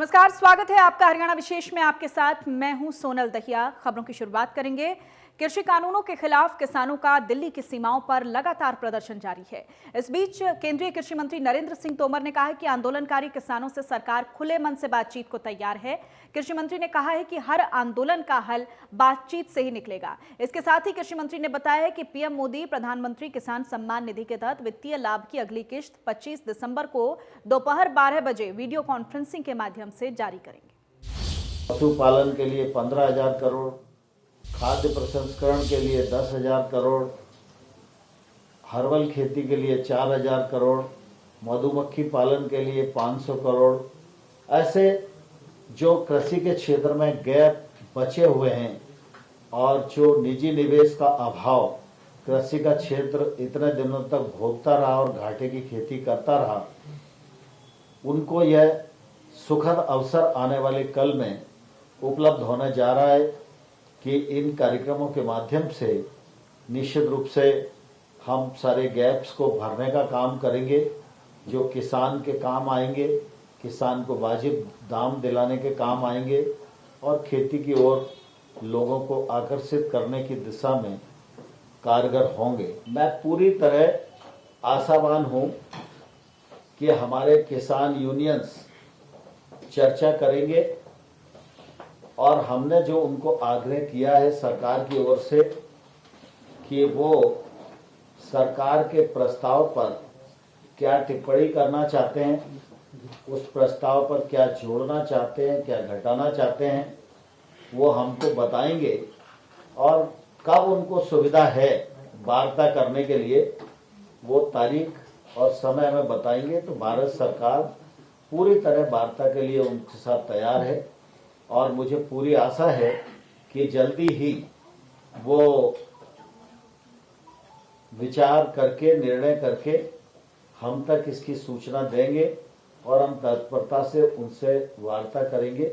नमस्कार, स्वागत है आपका हरियाणा विशेष में। आपके साथ मैं हूं सोनल दहिया। खबरों की शुरुआत करेंगे। कृषि कानूनों के खिलाफ किसानों का दिल्ली की सीमाओं पर लगातार प्रदर्शन जारी है। इस बीच केंद्रीय कृषि मंत्री नरेंद्र सिंह तोमर ने कहा है कि आंदोलनकारी किसानों से सरकार खुले मन से बातचीत को तैयार है। कृषि मंत्री ने कहा है कि हर आंदोलन का हल बातचीत से ही निकलेगा। इसके साथ ही कृषि मंत्री ने बताया है कि पीएम मोदी प्रधानमंत्री किसान सम्मान निधि के तहत वित्तीय लाभ की अगली किश्त 25 दिसंबर को दोपहर 12 बजे वीडियो कॉन्फ्रेंसिंग के माध्यम से जारी करेंगे। पशुपालन के लिए 15,000 करोड़, खाद्य प्रसंस्करण के लिए 10,000 करोड़, हर्बल खेती के लिए 4,000 करोड़, मधुमक्खी पालन के लिए 500 करोड़, ऐसे जो कृषि के क्षेत्र में गैप बचे हुए हैं और जो निजी निवेश का अभाव कृषि का क्षेत्र इतने दिनों तक भोगता रहा और घाटे की खेती करता रहा, उनको यह सुखद अवसर आने वाले कल में उपलब्ध होने जा रहा है कि इन कार्यक्रमों के माध्यम से निश्चित रूप से हम सारे गैप्स को भरने का काम करेंगे, जो किसान के काम आएंगे, किसान को वाजिब दाम दिलाने के काम आएंगे और खेती की ओर लोगों को आकर्षित करने की दिशा में कारगर होंगे। मैं पूरी तरह आशावान हूं कि हमारे किसान यूनियंस चर्चा करेंगे और हमने जो उनको आग्रह किया है सरकार की ओर से कि वो सरकार के प्रस्ताव पर क्या टिप्पणी करना चाहते हैं, उस प्रस्ताव पर क्या जोड़ना चाहते हैं, क्या घटाना चाहते हैं, वो हमको बताएंगे और कब उनको सुविधा है वार्ता करने के लिए वो तारीख और समय हमें बताएंगे। तो भारत सरकार पूरी तरह वार्ता के लिए उनके साथ तैयार है और मुझे पूरी आशा है कि जल्दी ही वो विचार करके निर्णय करके हम तक इसकी सूचना देंगे और हम तत्परता से उनसे वार्ता करेंगे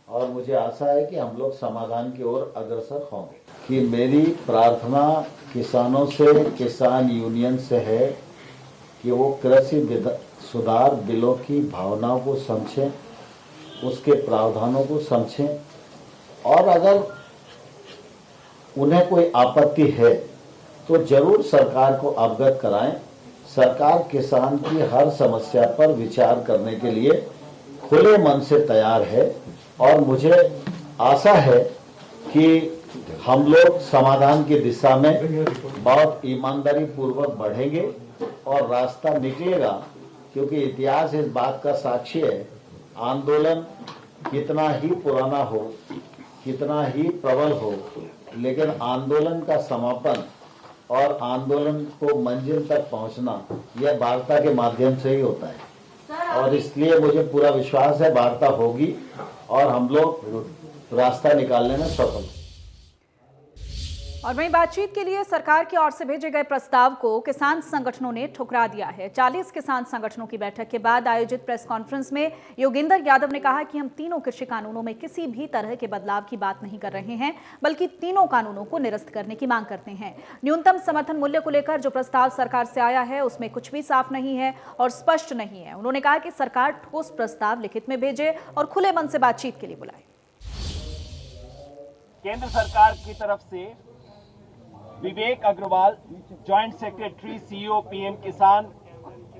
और मुझे आशा है कि हम लोग समाधान की ओर अग्रसर होंगे। कि मेरी प्रार्थना किसानों से, किसान यूनियन से है कि वो कृषि सुधार बिलों की भावनाओं को समझें, उसके प्रावधानों को समझें और अगर उन्हें कोई आपत्ति है तो जरूर सरकार को अवगत कराएं। सरकार किसान की हर समस्या पर विचार करने के लिए खुले मन से तैयार है और मुझे आशा है कि हम लोग समाधान की दिशा में बहुत ईमानदारी पूर्वक बढ़ेंगे और रास्ता निकलेगा, क्योंकि इतिहास इस बात का साक्षी है। आंदोलन कितना ही पुराना हो, कितना ही प्रबल हो, लेकिन आंदोलन का समापन और आंदोलन को मंजिल तक पहुंचना यह वार्ता के माध्यम से ही होता है और इसलिए मुझे पूरा विश्वास है वार्ता होगी और हम लोग रास्ता निकालने में सफल। और वहीं बातचीत के लिए सरकार की ओर से भेजे गए प्रस्ताव को किसान संगठनों ने ठुकरा दिया है। 40 किसान संगठनों की बैठक के बाद आयोजित प्रेस कॉन्फ्रेंस में योगेंद्र यादव ने कहा कि हम तीनों कृषि कानूनों में किसी भी तरह के बदलाव की बात नहीं कर रहे हैं, बल्कि तीनों कानूनों को निरस्त करने की मांग करते हैं। न्यूनतम समर्थन मूल्य को लेकर जो प्रस्ताव सरकार से आया है उसमें कुछ भी साफ नहीं है और स्पष्ट नहीं है। उन्होंने कहा कि सरकार ठोस प्रस्ताव लिखित में भेजे और खुले मन से बातचीत के लिए बुलाए। केंद्र सरकार की तरफ से Vivek Agrawal, joint secretary CEO PM Kisan,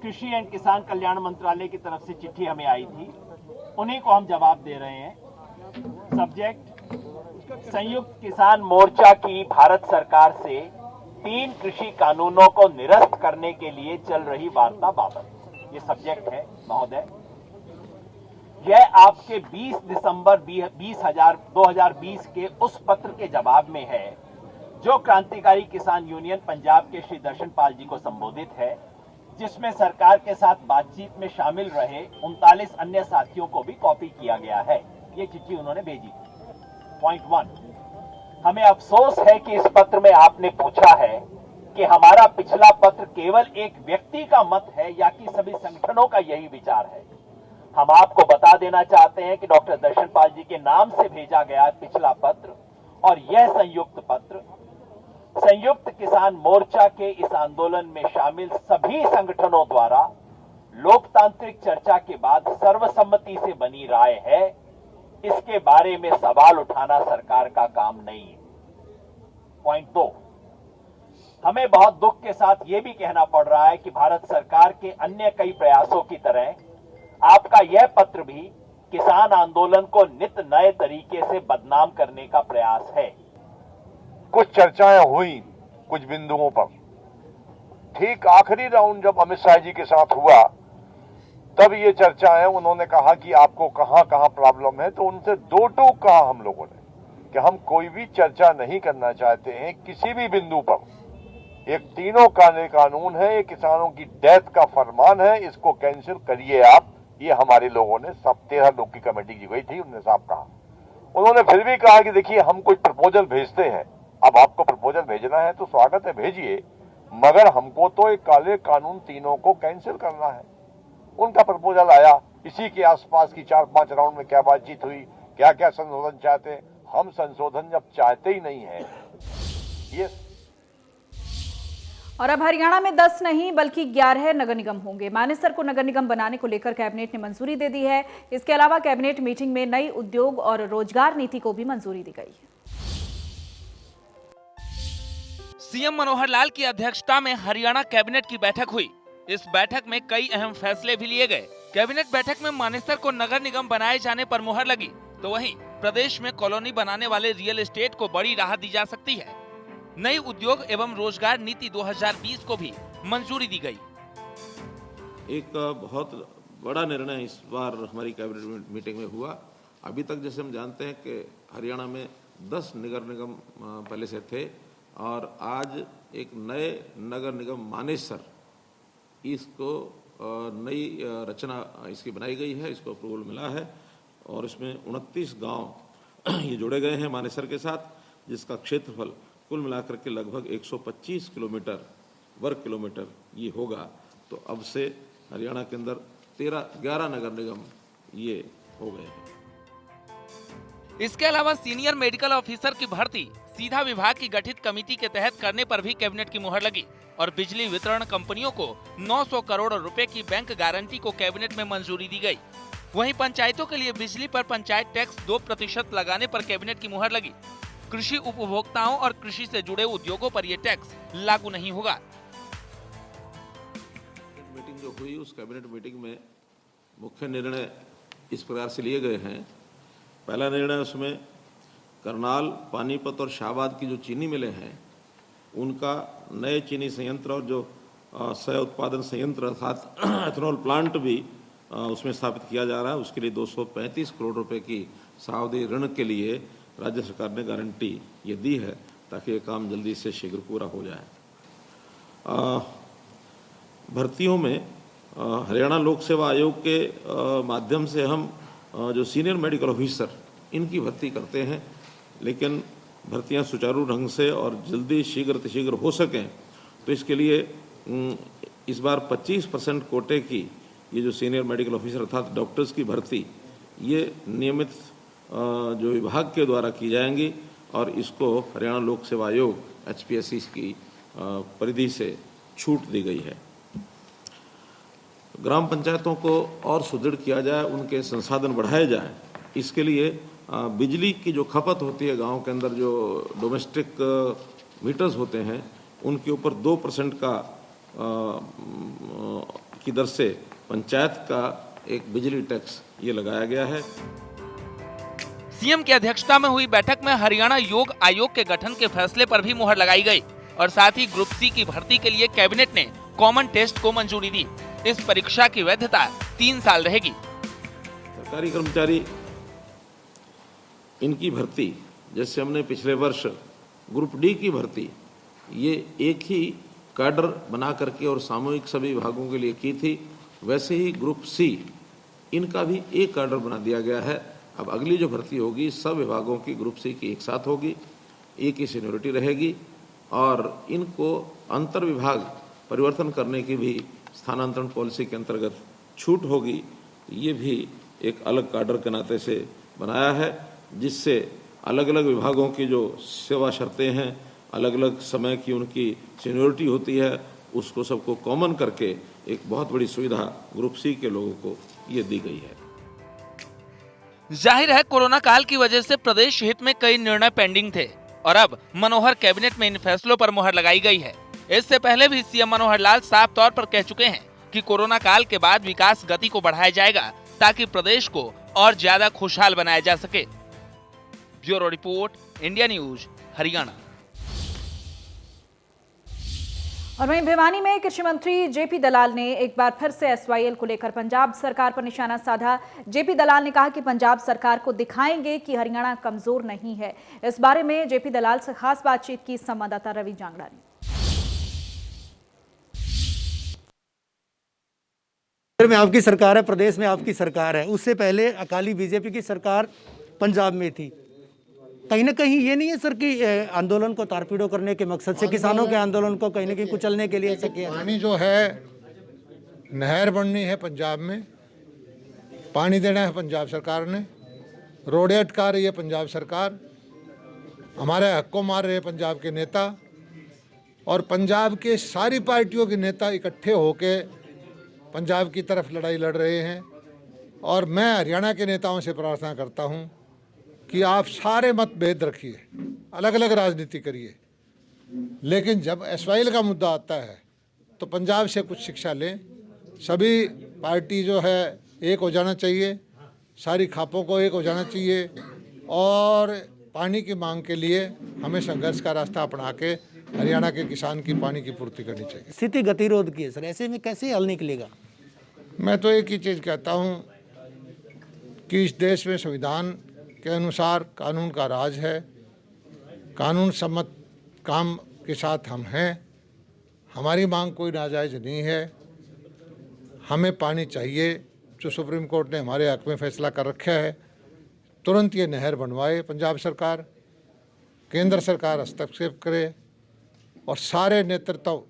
कृषि एंड किसान कल्याण मंत्रालय की तरफ से चिट्ठी हमें आई थी, उन्हीं को हम जवाब दे रहे हैं। सब्जेक्ट: संयुक्त किसान मोर्चा की भारत सरकार से 3 कृषि कानूनों को निरस्त करने के लिए चल रही वार्ता बाबत। ये सब्जेक्ट है महोदय। यह आपके 20 दिसंबर 2020 के उस पत्र के जवाब में है जो क्रांतिकारी किसान यूनियन पंजाब के श्री दर्शन पाल जी को संबोधित है, जिसमें सरकार के साथ बातचीत में शामिल रहे 39 अन्य साथियों को भी कॉपी किया गया है। ये चिट्ठी उन्होंने भेजी थी। पॉइंट 1, हमें अफसोस है कि इस पत्र में आपने पूछा है कि हमारा पिछला पत्र केवल एक व्यक्ति का मत है या कि सभी संगठनों का यही विचार है। हम आपको बता देना चाहते हैं कि डॉक्टर दर्शन पाल जी के नाम से भेजा गया पिछला पत्र और यह संयुक्त पत्र संयुक्त किसान मोर्चा के इस आंदोलन में शामिल सभी संगठनों द्वारा लोकतांत्रिक चर्चा के बाद सर्वसम्मति से बनी राय है, इसके बारे में सवाल उठाना सरकार का काम नहीं है। पॉइंट 2, हमें बहुत दुख के साथ यह भी कहना पड़ रहा है कि भारत सरकार के अन्य कई प्रयासों की तरह आपका यह पत्र भी किसान आंदोलन को नित नए तरीके से बदनाम करने का प्रयास है। कुछ चर्चाएं हुई कुछ बिंदुओं पर। ठीक आखिरी राउंड जब अमित शाह जी के साथ हुआ तब ये चर्चाएं, उन्होंने कहा कि आपको कहां कहां प्रॉब्लम है, तो उनसे दो टूक कहा हम लोगों ने कि हम कोई भी चर्चा नहीं करना चाहते हैं किसी भी बिंदु पर। एक तीनों काले कानून है, ये किसानों की डेथ का फरमान है, इसको कैंसिल करिए आप। ये हमारे लोगों ने, सब 13 लोग की कमेटी की गई थी, उन्होंने साफ कहा। उन्होंने फिर भी कहा कि देखिए हम कोई प्रपोजल भेजते हैं, अब आपको प्रपोजल भेजना है तो स्वागत है, भेजिए, मगर हमको तो एक काले कानून तीनों को कैंसिल करना है। उनका प्रपोजल आया, इसी के आसपास की 4-5 राउंड में क्या बातचीत हुई, क्या क्या संशोधन चाहते हैं। हम संशोधन जब चाहते ही नहीं है ये। और अब हरियाणा में 10 नहीं बल्कि 11 नगर निगम होंगे। मानेसर को नगर निगम बनाने को लेकर कैबिनेट ने मंजूरी दे दी है। इसके अलावा कैबिनेट मीटिंग में नई उद्योग और रोजगार नीति को भी मंजूरी दी गई है। सीएम मनोहर लाल की अध्यक्षता में हरियाणा कैबिनेट की बैठक हुई। इस बैठक में कई अहम फैसले भी लिए गए। कैबिनेट बैठक में मानेसर को नगर निगम बनाए जाने पर मुहर लगी, तो वहीं प्रदेश में कॉलोनी बनाने वाले रियल एस्टेट को बड़ी राहत दी जा सकती है। नई उद्योग एवं रोजगार नीति 2020 को भी मंजूरी दी गई। एक बहुत बड़ा निर्णय इस बार हमारी कैबिनेट मीटिंग में हुआ। अभी तक जैसे हम जानते हैं कि हरियाणा में 10 नगर निगम पहले से थे और आज एक नए नगर निगम मानेसर, इसको नई रचना इसकी बनाई गई है, इसको अप्रूवल मिला है और इसमें 29 गांव ये जोड़े गए हैं मानेसर के साथ, जिसका क्षेत्रफल कुल मिलाकर के लगभग 125 वर्ग किलोमीटर ये होगा। तो अब से हरियाणा के अंदर 11 नगर निगम ये हो गए हैं। इसके अलावा सीनियर मेडिकल ऑफिसर की भर्ती सीधा विभाग की गठित कमेटी के तहत करने पर भी कैबिनेट की मुहर लगी और बिजली वितरण कंपनियों को 900 करोड़ रुपए की बैंक गारंटी को कैबिनेट में मंजूरी दी गई। वहीं पंचायतों के लिए बिजली पर पंचायत टैक्स 2% लगाने पर कैबिनेट की मुहर लगी। कृषि उपभोक्ताओं और कृषि से जुड़े उद्योगों पर यह टैक्स लागू नहीं होगा। मीटिंग जो हुई उस कैबिनेट मीटिंग में मुख्य निर्णय इस प्रकार से लिए गए हैं। पहला निर्णय उसमें करनाल, पानीपत और शाहबाद की जो चीनी मिलें हैं उनका नए चीनी संयंत्र और जो सह उत्पादन संयंत्र अर्थात एथेनॉल प्लांट भी उसमें स्थापित किया जा रहा है। उसके लिए 235 करोड़ रुपए की सावधि ऋण के लिए राज्य सरकार ने गारंटी ये दी है ताकि ये काम जल्दी से शीघ्र पूरा हो जाए। भर्तियों में हरियाणा लोक सेवा आयोग के माध्यम से हम जो सीनियर मेडिकल ऑफिसर इनकी भर्ती करते हैं, लेकिन भर्तियां सुचारू ढंग से और जल्दी शीघ्र हो सकें तो इसके लिए इस बार 25% कोटे की ये जो सीनियर मेडिकल ऑफिसर अर्थात डॉक्टर्स की भर्ती ये नियमित जो विभाग के द्वारा की जाएंगी और इसको हरियाणा लोक सेवा आयोग HPSC की परिधि से छूट दी गई है। ग्राम पंचायतों को और सुदृढ़ किया जाए, उनके संसाधन बढ़ाए जाए। इसके लिए बिजली की जो खपत होती है गांव के अंदर, जो डोमेस्टिक मीटर्स होते हैं उनके ऊपर 2% की दर से पंचायत का एक बिजली टैक्स ये लगाया गया है। सीएम की अध्यक्षता में हुई बैठक में हरियाणा योग आयोग के गठन के फैसले पर भी मुहर लगाई गई और साथ ही ग्रुप सी की भर्ती के लिए कैबिनेट ने कॉमन टेस्ट को मंजूरी दी। इस परीक्षा की वैधता 3 साल रहेगी। सरकारी कर्मचारी इनकी भर्ती, जैसे हमने पिछले वर्ष ग्रुप डी की भर्ती ये एक ही कैडर बना करके और सामूहिक सभी विभागों के लिए की थी, वैसे ही ग्रुप सी इनका भी एक कैडर बना दिया गया है। अब अगली जो भर्ती होगी सब विभागों की ग्रुप सी की एक साथ होगी, एक ही सीनियरिटी रहेगी और इनको अंतर विभाग परिवर्तन करने की भी स्थानांतरण पॉलिसी के अंतर्गत छूट होगी। ये भी एक अलग कैडर के नाते से बनाया है, जिससे अलग अलग विभागों की जो सेवा शर्तें हैं, अलग अलग समय की उनकी सीनियरिटी होती है, उसको सबको कॉमन करके एक बहुत बड़ी सुविधा ग्रुप सी के लोगों को ये दी गई है। जाहिर है कोरोना काल की वजह से प्रदेश हित में कई निर्णय पेंडिंग थे और अब मनोहर कैबिनेट में इन फैसलों पर मुहर लगाई गई है। इससे पहले भी सीएम मनोहर लाल साफ तौर पर कह चुके हैं कि कोरोना काल के बाद विकास गति को बढ़ाया जाएगा ताकि प्रदेश को और ज्यादा खुशहाल बनाया जा सके। Bureau report, India news, Haryana. और वहीं भिवानी में कृषि मंत्री जेपी दलाल ने एक बार फिर से एसवाईएल को लेकर पंजाब सरकार पर निशाना साधा। जेपी दलाल ने कहा कि पंजाब सरकार को दिखाएंगे कि हरियाणा कमजोर नहीं है। इस बारे में जेपी दलाल से खास बातचीत की संवाददाता रवि जांगड़ा ने। में आपकी सरकार है, प्रदेश में आपकी सरकार है, उससे पहले अकाली बीजेपी की सरकार पंजाब में थी। कहीं ना कहीं ये नहीं है सर कि आंदोलन को तारपीड़ो करने के मकसद से किसानों के आंदोलन को कहीं ना कहीं कुचलने के लिए ऐसा किया? पानी जो है, नहर बननी है पंजाब में, पानी देना है पंजाब सरकार ने, रोडें अटका रही है पंजाब सरकार, हमारे हक को मार रहे हैं पंजाब के नेता, और पंजाब के सारी पार्टियों के नेता इकट्ठे होके पंजाब की तरफ लड़ाई लड़ रहे हैं। और मैं हरियाणा के नेताओं से प्रार्थना करता हूं कि आप सारे मतभेद रखिए, अलग अलग राजनीति करिए, लेकिन जब एसवाईएल का मुद्दा आता है तो पंजाब से कुछ शिक्षा लें। सभी पार्टी जो है एक हो जाना चाहिए, सारी खापों को एक हो जाना चाहिए, और पानी की मांग के लिए हमें संघर्ष का रास्ता अपना के हरियाणा के किसान की पानी की पूर्ति करनी चाहिए। स्थिति गतिरोध की है सर, ऐसे में कैसे हल निकलेगा? मैं तो एक ही चीज़ कहता हूं कि इस देश में संविधान के अनुसार कानून का राज है, कानून सम्मत काम के साथ हम हैं, हमारी मांग कोई नाजायज़ नहीं है, हमें पानी चाहिए। जो सुप्रीम कोर्ट ने हमारे हक में फैसला कर रखा है, तुरंत ये नहर बनवाए पंजाब सरकार, केंद्र सरकार हस्तक्षेप करे, और सारे नेतृत्व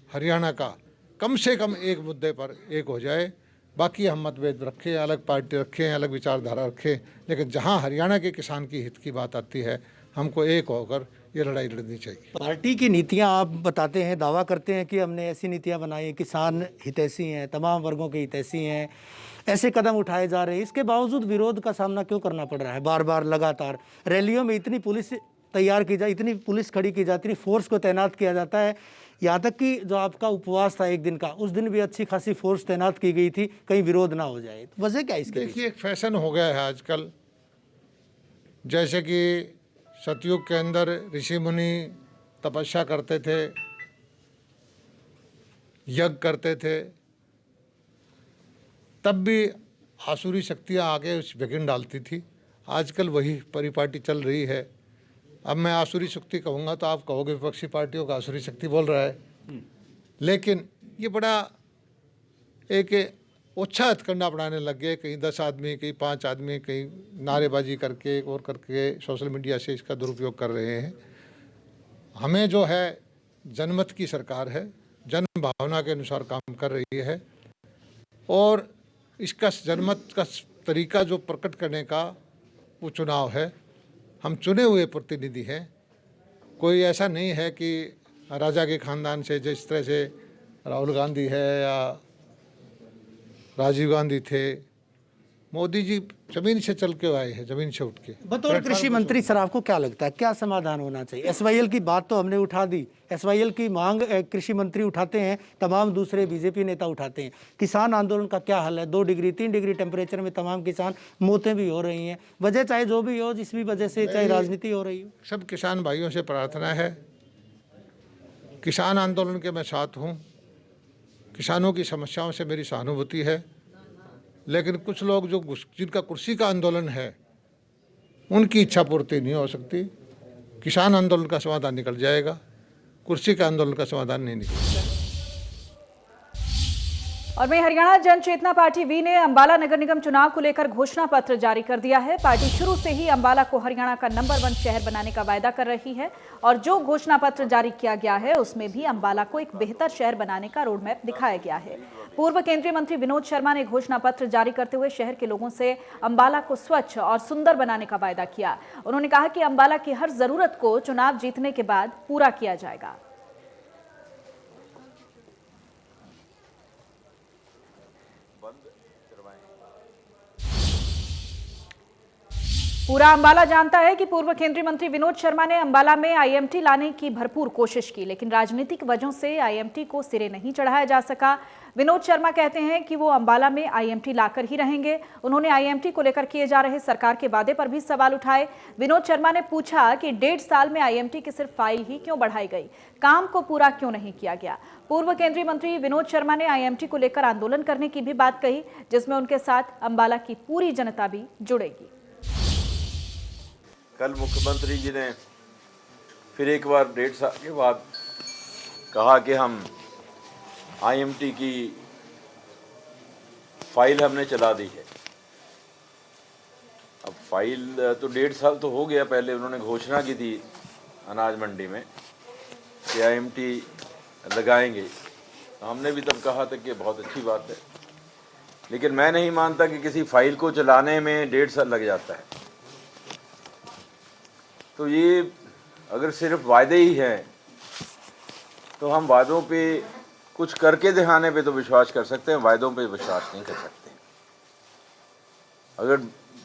हरियाणा का कम से कम एक मुद्दे पर एक हो जाए। बाकी हम मतभेद रखें, अलग पार्टी रखें, अलग विचारधारा रखें, लेकिन जहां हरियाणा के किसान की हित की बात आती है, हमको एक होकर ये लड़ाई लड़नी चाहिए। पार्टी की नीतियां आप बताते हैं, दावा करते हैं कि हमने ऐसी नीतियां बनाई हैं, किसान हितैषी हैं, तमाम वर्गों के हितैषी हैं, ऐसे कदम उठाए जा रहे हैं। इसके बावजूद विरोध का सामना क्यों करना पड़ रहा है बार बार लगातार? रैलियों में इतनी पुलिस तैयार की जाए, इतनी पुलिस खड़ी की जाती है, फोर्स को तैनात किया जाता है, यहाँ तक कि जो आपका उपवास था एक दिन का, उस दिन भी अच्छी खासी फोर्स तैनात की गई थी, कहीं विरोध ना हो जाए। तो वजह क्या इसके? देखिए, एक फैशन हो गया है आजकल, जैसे कि सतयुग के अंदर ऋषि मुनि तपस्या करते थे, यज्ञ करते थे, तब भी आसुरी शक्तियाँ आगे उस विघ्न डालती थी। आजकल वही परिपाटी चल रही है। अब मैं आसुरी शक्ति कहूँगा तो आप कहोगे विपक्षी पार्टियों का आसुरी शक्ति बोल रहा है, लेकिन ये बड़ा एक ओछा हथकंडा अपनाने लग गए। कहीं 10 आदमी, कहीं 5 आदमी, कहीं नारेबाजी करके और करके सोशल मीडिया से इसका दुरुपयोग कर रहे हैं। हमें जो है जनमत की सरकार है, जन भावना के अनुसार काम कर रही है, और इसका जनमत का तरीका जो प्रकट करने का वो चुनाव है। हम चुने हुए प्रतिनिधि हैं, कोई ऐसा नहीं है कि राजा के खानदान से, जिस तरह से राहुल गांधी है या राजीव गांधी थे, मोदी जी जमीन से चल के आए हैं, जमीन से उठ के। बतौर कृषि मंत्री सर आपको क्या लगता है, क्या समाधान होना चाहिए? एसवाईएल की बात तो हमने उठा दी, एसवाईएल की मांग कृषि मंत्री उठाते हैं, तमाम दूसरे बीजेपी नेता उठाते हैं। किसान आंदोलन का क्या हल है? 2 डिग्री 3 डिग्री टेम्परेचर में तमाम किसान मौतें भी हो रही हैं, वजह चाहे जो भी हो, जिस भी वजह से, चाहे राजनीति हो रही हो। सब किसान भाइयों से प्रार्थना है, किसान आंदोलन के मैं साथ हूँ, किसानों की समस्याओं से मेरी सहानुभूति है, लेकिन कुछ लोग जो जिनका कुर्सी का आंदोलन है, उनकी इच्छा पूर्ति नहीं हो सकती। किसान आंदोलन का समाधान निकल जाएगा, कुर्सी का आंदोलन का समाधान नहीं निकलेगा। और वहीं हरियाणा जन चेतना पार्टी वी ने अंबाला नगर निगम चुनाव को लेकर घोषणा पत्र जारी कर दिया है। पार्टी शुरू से ही अंबाला को हरियाणा का नंबर 1 शहर बनाने का वायदा कर रही है, और जो घोषणा पत्र जारी किया गया है उसमें भी अंबाला को एक बेहतर शहर बनाने का रोड मैप दिखाया गया है। पूर्व केंद्रीय मंत्री विनोद शर्मा ने घोषणा पत्र जारी करते हुए शहर के लोगों से अंबाला को स्वच्छ और सुंदर बनाने का वायदा किया। उन्होंने कहा कि अंबाला की हर जरूरत को चुनाव जीतने के बाद पूरा किया जाएगा। बंद करवाएं। पूरा अंबाला जानता है कि पूर्व केंद्रीय मंत्री विनोद शर्मा ने अंबाला में आईएमटी लाने की भरपूर कोशिश की, लेकिन राजनीतिक वजहों से आईएमटी को सिरे नहीं चढ़ाया जा सका। विनोद शर्मा कहते हैं कि वो अंबाला में आईएमटी लाकर ही रहेंगे। उन्होंने आईएमटी को लेकर किए जा रहे सरकार के वादे पर भी सवाल उठाए। विनोद शर्मा ने पूछा कि 1.5 साल में आईएमटी की सिर्फ फाइल ही क्यों बढ़ाई गई, काम को पूरा क्यों नहीं किया गया। पूर्व केंद्रीय मंत्री विनोद शर्मा ने आईएमटी को लेकर आंदोलन करने की भी बात कही, जिसमें उनके साथ अंबाला की पूरी जनता भी जुड़ेगी। कल मुख्यमंत्री जी ने फिर एक बार 1.5 साल के बाद कहा कि हम आईएमटी की फाइल हमने चला दी है। अब फाइल तो 1.5 साल तो हो गया। पहले उन्होंने घोषणा की थी अनाज मंडी में कि आईएमटी लगाएंगे, हमने भी तब कहा था कि बहुत अच्छी बात है, लेकिन मैं नहीं मानता कि किसी फाइल को चलाने में 1.5 साल लग जाता है। तो ये अगर सिर्फ वायदे ही हैं तो हम वादों पे कुछ करके दिखाने पे तो विश्वास कर सकते हैं, वायदों पे विश्वास नहीं कर सकते। अगर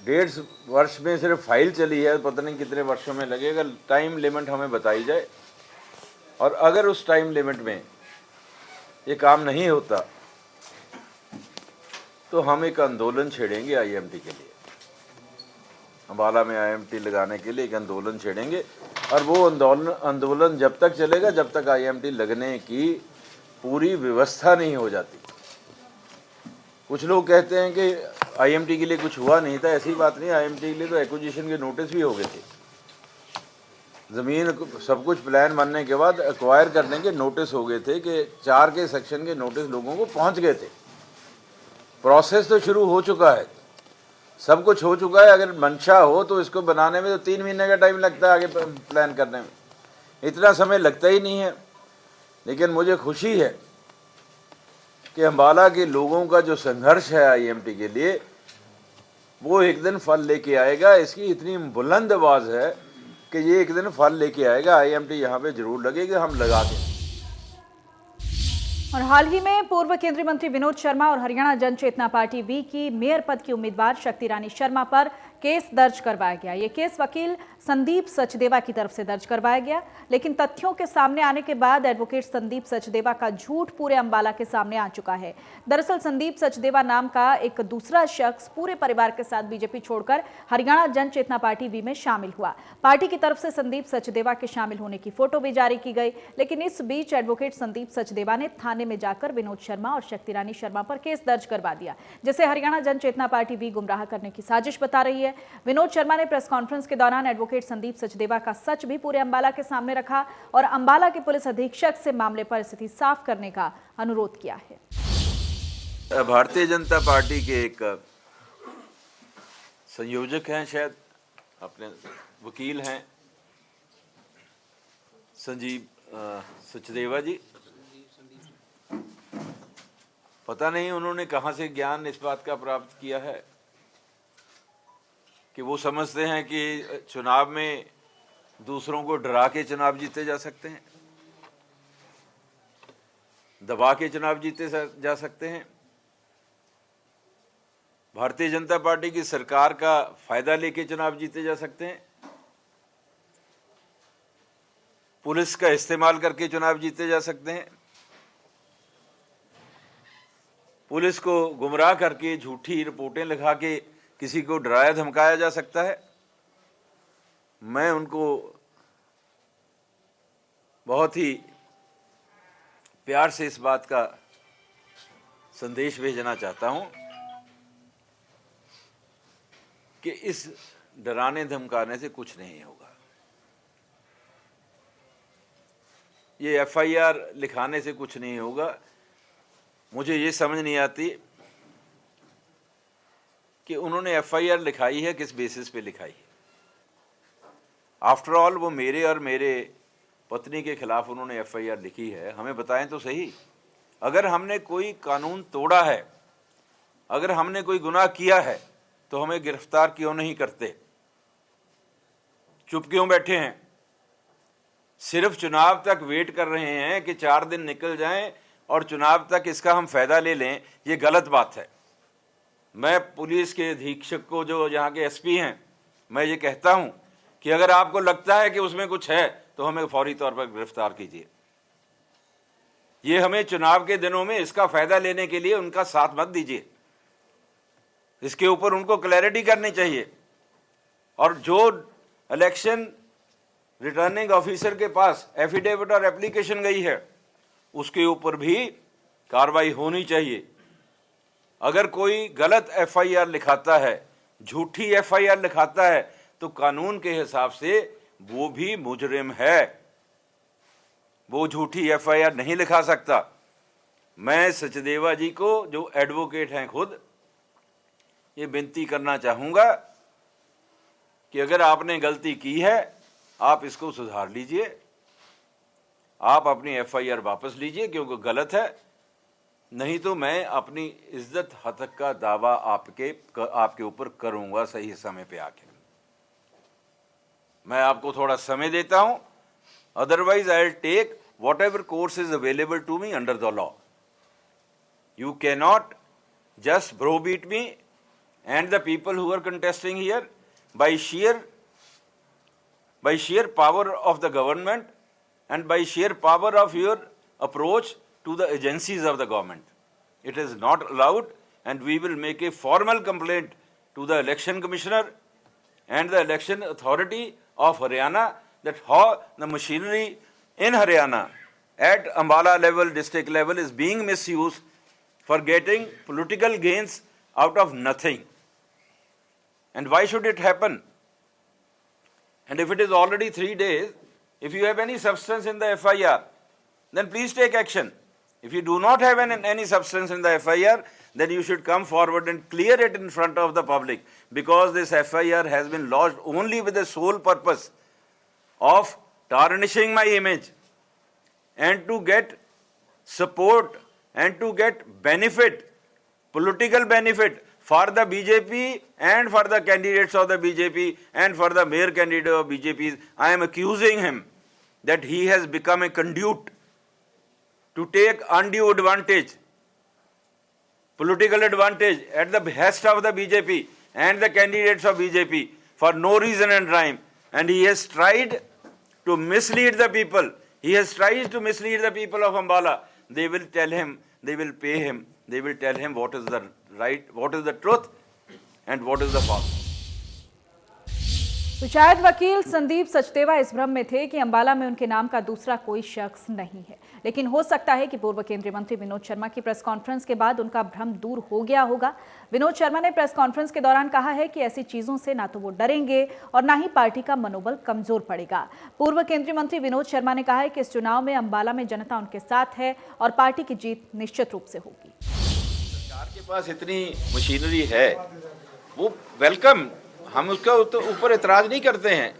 1.5 वर्ष में सिर्फ फाइल चली है, पता नहीं कितने वर्षों में लगेगा। टाइम लिमिट हमें बताई जाए, और अगर उस टाइम लिमिट में ये काम नहीं होता तो हम एक आंदोलन छेड़ेंगे आईएमटी के लिए। अंबाला में आईएमटी लगाने के लिए एक आंदोलन छेड़ेंगे, और वो आंदोलन जब तक चलेगा जब तक आईएमटी लगने की पूरी व्यवस्था नहीं हो जाती। कुछ लोग कहते हैं कि आईएमटी के लिए कुछ हुआ नहीं था, ऐसी बात नहीं। आईएमटी के लिए तो एक्विजिशन के नोटिस भी हो गए थे। ज़मीन सब कुछ प्लान बनने के बाद एक्वायर करने के नोटिस हो गए थे कि 4 के सेक्शन के नोटिस लोगों को पहुंच गए थे। प्रोसेस तो शुरू हो चुका है, सब कुछ हो चुका है। अगर मंशा हो तो इसको बनाने में तो 3 महीने का टाइम लगता है, आगे प्लान करने में इतना समय लगता ही नहीं है। लेकिन मुझे खुशी है कि अंबाला के लोगों का जो संघर्ष है आईएमटी के लिए, वो एक दिन फल लेके आएगा। इसकी इतनी बुलंद आवाज़ है कि ये एक दिन फल लेके आएगा। आईएमटी यहाँ पे जरूर लगेगी, हम लगा दें। और हाल ही में पूर्व केंद्रीय मंत्री विनोद शर्मा और हरियाणा जन चेतना पार्टी वी की मेयर पद की उम्मीदवार शक्ति रानी शर्मा पर केस दर्ज करवाया गया। ये केस वकील संदीप सचदेवा की तरफ से दर्ज करवाया गया, लेकिन तथ्यों के सामने आने के बाद एडवोकेट संदीप सचदेवा का झूठ पूरे अंबाला के सामने आ चुका है। दरअसल संदीप सचदेवा नाम का एक दूसरा शख्स पूरे परिवार के साथ बीजेपी छोड़कर हरियाणा जन चेतना पार्टी वी में शामिल हुआ। पार्टी की तरफ से संदीप सचदेवा के शामिल होने की फोटो भी जारी की गई, लेकिन इस बीच एडवोकेट संदीप सचदेवा ने थाने में जाकर विनोद शर्मा और शक्ति रानी शर्मा पर केस दर्ज करवा दिया, जिसे हरियाणा जन चेतना पार्टी वी गुमराह करने की साजिश बता रही है। विनोद शर्मा ने प्रेस कॉन्फ्रेंस के दौरान एडवोकेट संदीप सचदेवा का सच भी पूरे अंबाला के सामने रखा और अंबाला के पुलिस अधीक्षक से मामले पर स्थिति साफ करने का अनुरोध किया है। भारतीय जनता पार्टी के एक संयोजक हैं, शायद अपने वकील हैं संजीव सचदेवा जी। पता नहीं उन्होंने कहां से ज्ञान इस बात का प्राप्त किया है कि वो समझते हैं कि चुनाव में दूसरों को डरा के चुनाव जीते जा सकते हैं, दबा के चुनाव जीते जा सकते हैं, भारतीय जनता पार्टी की सरकार का फायदा लेके चुनाव जीते जा सकते हैं, पुलिस का इस्तेमाल करके चुनाव जीते जा सकते हैं, पुलिस को गुमराह करके झूठी रिपोर्टें लिखा के किसी को डराया धमकाया जा सकता है। मैं उनको बहुत ही प्यार से इस बात का संदेश भेजना चाहता हूं कि इस डराने धमकाने से कुछ नहीं होगा। ये एफआईआर लिखाने से कुछ नहीं होगा। मुझे ये समझ नहीं आती कि उन्होंने एफआईआर लिखाई है किस बेसिस पे लिखाई है। आफ्टर ऑल वो मेरे और मेरे पत्नी के खिलाफ उन्होंने एफआईआर लिखी है। हमें बताएं तो सही, अगर हमने कोई कानून तोड़ा है, अगर हमने कोई गुनाह किया है तो हमें गिरफ्तार क्यों नहीं करते? चुप क्यों बैठे हैं? सिर्फ चुनाव तक वेट कर रहे हैं कि 4 दिन निकल जाएं और चुनाव तक इसका हम फायदा ले लें। ये गलत बात है। मैं पुलिस के अधीक्षक को, जो यहाँ के एसपी हैं, मैं ये कहता हूं कि अगर आपको लगता है कि उसमें कुछ है तो हमें फौरी तौर पर गिरफ्तार कीजिए। ये हमें चुनाव के दिनों में इसका फायदा लेने के लिए उनका साथ मत दीजिए। इसके ऊपर उनको क्लैरिटी करनी चाहिए। और जो इलेक्शन रिटर्निंग ऑफिसर के पास एफिडेविट और एप्लीकेशन गई है, उसके ऊपर भी कार्रवाई होनी चाहिए। अगर कोई गलत एफआईआर लिखाता है, झूठी एफआईआर लिखाता है, तो कानून के हिसाब से वो भी मुजरिम है। वो झूठी एफआईआर नहीं लिखा सकता। मैं सचदेवा जी को, जो एडवोकेट हैं खुद, ये विनती करना चाहूंगा कि अगर आपने गलती की है, आप इसको सुधार लीजिए। आप अपनी एफआईआर वापस लीजिए क्योंकि गलत है, नहीं तो मैं अपनी इज्जत हतक का दावा आपके ऊपर करूंगा सही समय पे आके। मैं आपको थोड़ा समय देता हूं, otherwise I will take whatever course is available to me under the law. You can not just browbeat me and the people who are contesting here by sheer power of the government and by sheer power of your approach to the agencies of the government. It is not allowed, and we will make a formal complaint to the election commissioner and the election authority of Haryana that how the machinery in Haryana at Ambala level, district level is being misused for getting political gains out of nothing. And why should it happen? And if it is already 3 days, if you have any substance in the FIR, then please take action. If you do not have any substance in the FIR, then you should come forward and clear it in front of the public, because this FIR has been lodged only with the sole purpose of tarnishing my image and to get support and to get benefit, political benefit for the BJP and for the candidates of the BJP and for the mayor candidate of BJP. I am accusing him that he has become a conduit to take undue advantage, political advantage at the behest of the BJP and the candidates of BJP for no reason and rhyme. And he has tried to mislead the people. He has tried to mislead the people of Ambala. They will tell him, they will pay him, they will tell him what is the right, what is the truth and what is the false. तो शायद वकील संदीप सचदेवा इस भ्रम में थे कि अंबाला में उनके नाम का दूसरा कोई शख्स नहीं है, लेकिन हो सकता है कि पूर्व केंद्रीय मंत्री विनोद शर्मा की प्रेस कॉन्फ्रेंस के बाद उनका भ्रम दूर हो गया होगा। विनोद शर्मा ने प्रेस कॉन्फ्रेंस के दौरान कहा है कि ऐसी चीजों से ना तो वो डरेंगे और ना ही पार्टी का मनोबल कमजोर पड़ेगा। पूर्व केंद्रीय मंत्री विनोद शर्मा ने कहा है कि इस चुनाव में अंबाला में जनता उनके साथ है और पार्टी की जीत निश्चित रूप से होगी। सरकार के पास इतनी मशीनरी है, वो वेलकम, हम उसका ऊपर इतराज नहीं करते हैं।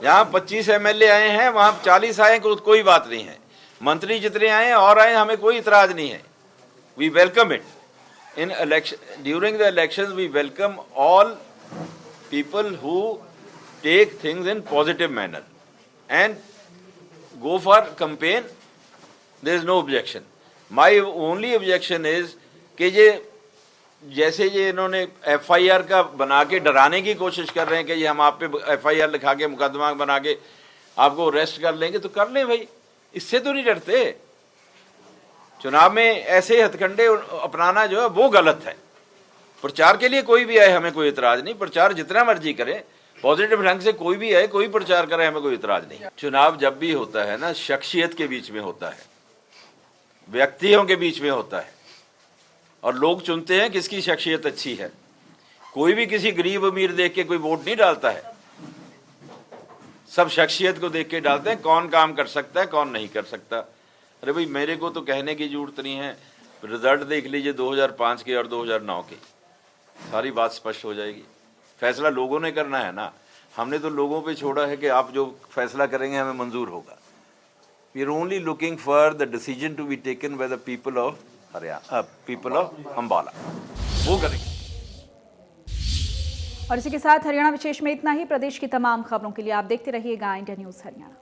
जहाँ 25 MLA आए हैं वहाँ 40 आए, कोई बात नहीं है। मंत्री जितने आए और आए, हमें कोई इतराज नहीं है। We welcome it. In election, during the elections we welcome all people who take things in positive manner and go for campaign. There is no objection. My only objection is कि ये जैसे ये इन्होंने FIR का बना के डराने की कोशिश कर रहे हैं कि ये हम आप पे FIR लिखा के मुकदमा बना के आपको अरेस्ट कर लेंगे, तो कर लें भाई, इससे तो नहीं डरते। चुनाव में ऐसे हथकंडे अपनाना जो है वो गलत है। प्रचार के लिए कोई भी आए, हमें कोई इतराज नहीं। प्रचार जितना मर्जी करें, पॉजिटिव ढंग से कोई भी आए, कोई प्रचार करे, हमें कोई इतराज नहीं। चुनाव जब भी होता है ना, शख्सियत के बीच में होता है, व्यक्तियों के बीच में होता है, और लोग चुनते हैं किसकी शख्सियत अच्छी है। कोई भी किसी गरीब अमीर देख के कोई वोट नहीं डालता है, सब शख्सियत को देख के डालते हैं, कौन काम कर सकता है कौन नहीं कर सकता। अरे भाई, मेरे को तो कहने की जरूरत नहीं है, रिजल्ट देख लीजिए 2005 के और 2009 के, सारी बात स्पष्ट हो जाएगी। फैसला लोगों ने करना है ना, हमने तो लोगों पे छोड़ा है कि आप जो फैसला करेंगे हमें मंजूर होगा। We are only looking for the decision to be taken by the people of Haryana, people of Ambala, वो करेंगे। और इसी के साथ हरियाणा विशेष में इतना ही। प्रदेश की तमाम खबरों के लिए आप देखते रहिएगा इंडिया न्यूज़ हरियाणा।